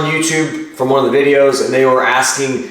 on YouTube from one of the videos, and they were asking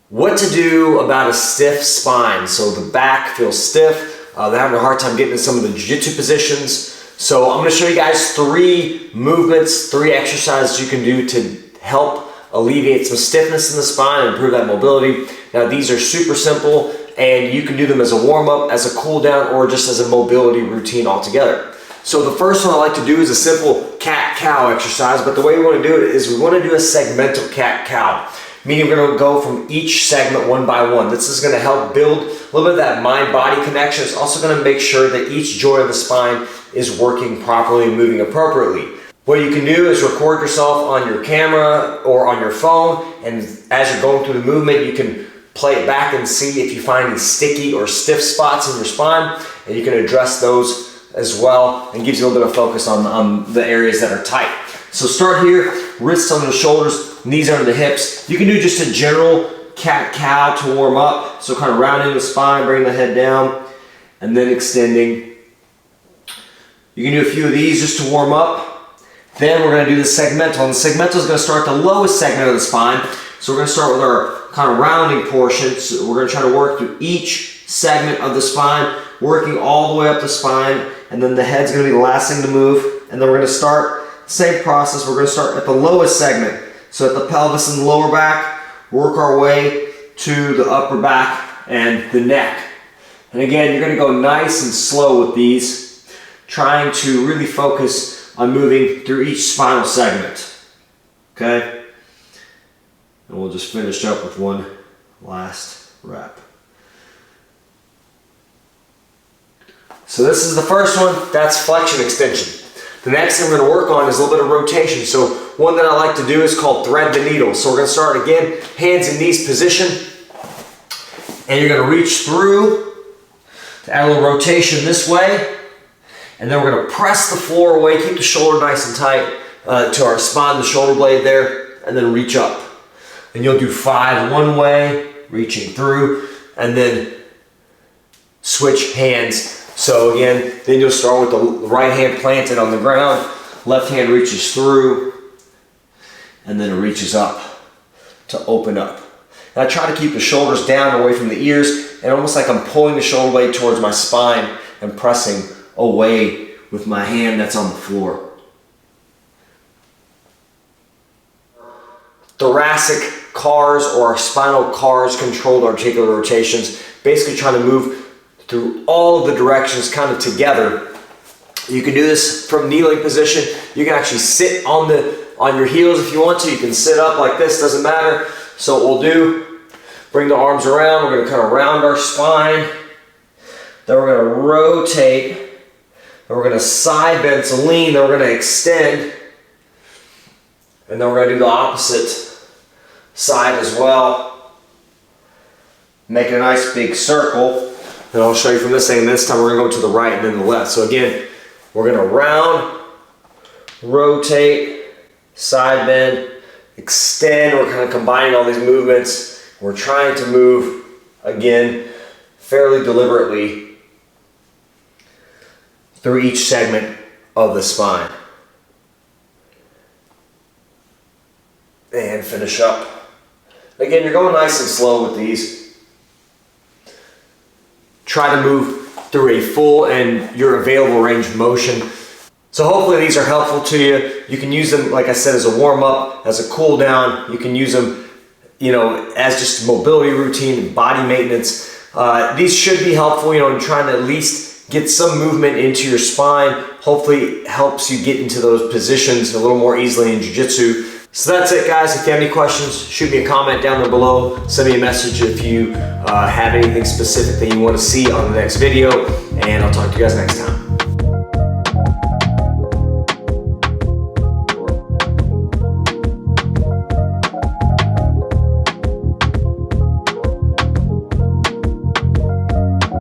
what to do about a stiff spine. So the back feels stiff. They're having a hard time getting in some of the jiu-jitsu positions. So I'm going to show you guys 3 movements, 3 exercises you can do to help alleviate some stiffness in the spine and improve that mobility. Now these are super simple, and you can do them as a warm-up, as a cool-down, or just as a mobility routine altogether. So the first one I like to do is a simple cat-cow exercise, but the way we want to do it is we want to do a segmental cat-cow, meaning we're going to go from each segment one by one. This is going to help build a little bit of that mind-body connection. It's also going to make sure that each joint of the spine is working properly and moving appropriately. What you can do is record yourself on your camera or on your phone, and as you're going through the movement, you can play it back and see if you find any sticky or stiff spots in your spine, and you can address those as well, and gives you a little bit of focus on the areas that are tight. So start here, wrists under the shoulders, knees under the hips. You can do just a general cat-cow to warm up. So kind of rounding the spine, bringing the head down, and then extending. You can do a few of these just to warm up. Then we're going to do the segmental, and the segmental is going to start the lowest segment of the spine. So we're going to start with our kind of rounding portion. So we're going to try to work through each segment of the spine, working all the way up the spine, and then the head's going to be the last thing to move. And then we're going to start the same process. We're going to start at the lowest segment. So at the pelvis and the lower back, work our way to the upper back and the neck. And again, you're going to go nice and slow with these, trying to really focus on moving through each spinal segment. Okay? And we'll just finish up with one last rep. So this is the first one, that's flexion extension. The next thing we're going to work on is a little bit of rotation. So one that I like to do is called thread the needle. So we're going to start again, hands and knees position. And you're going to reach through to add a little rotation this way. And then we're going to press the floor away, keep the shoulder nice and tight to our spine, the shoulder blade there, and then reach up. And you'll do 5 one way, reaching through, and then switch hands. So again, then you'll start with the right hand planted on the ground, left hand reaches through, and then it reaches up to open up. Now try to keep the shoulders down away from the ears, and almost like I'm pulling the shoulder blade towards my spine and pressing away with my hand that's on the floor. Thoracic cars or spinal cars, controlled articular rotations, basically trying to move through all of the directions kind of together. You can do this from kneeling position. You can actually sit on your heels if you want to. You can sit up like this, doesn't matter. So what we'll do, bring the arms around. We're going to kind of round our spine. Then we're going to rotate. Then we're going to side bend, so lean. Then we're going to extend. And then we're going to do the opposite side as well. Make a nice big circle. And I'll show you from this thing. This time we're going to go to the right and then the left. So again, we're going to round, rotate, side bend, extend. We're kind of combining all these movements. We're trying to move, again, fairly deliberately through each segment of the spine. And finish up. Again, you're going nice and slow with these. Try to move through a full and your available range of motion. So hopefully these are helpful to you. You can use them, like I said, as a warm-up, as a cool-down. You can use them, as just a mobility routine and body maintenance. These should be helpful, in trying to at least get some movement into your spine. Hopefully it helps you get into those positions a little more easily in jiu-jitsu. So that's it, guys. If you have any questions, shoot me a comment down there below. Send me a message if you have anything specific that you want to see on the next video, and I'll talk to you guys next time.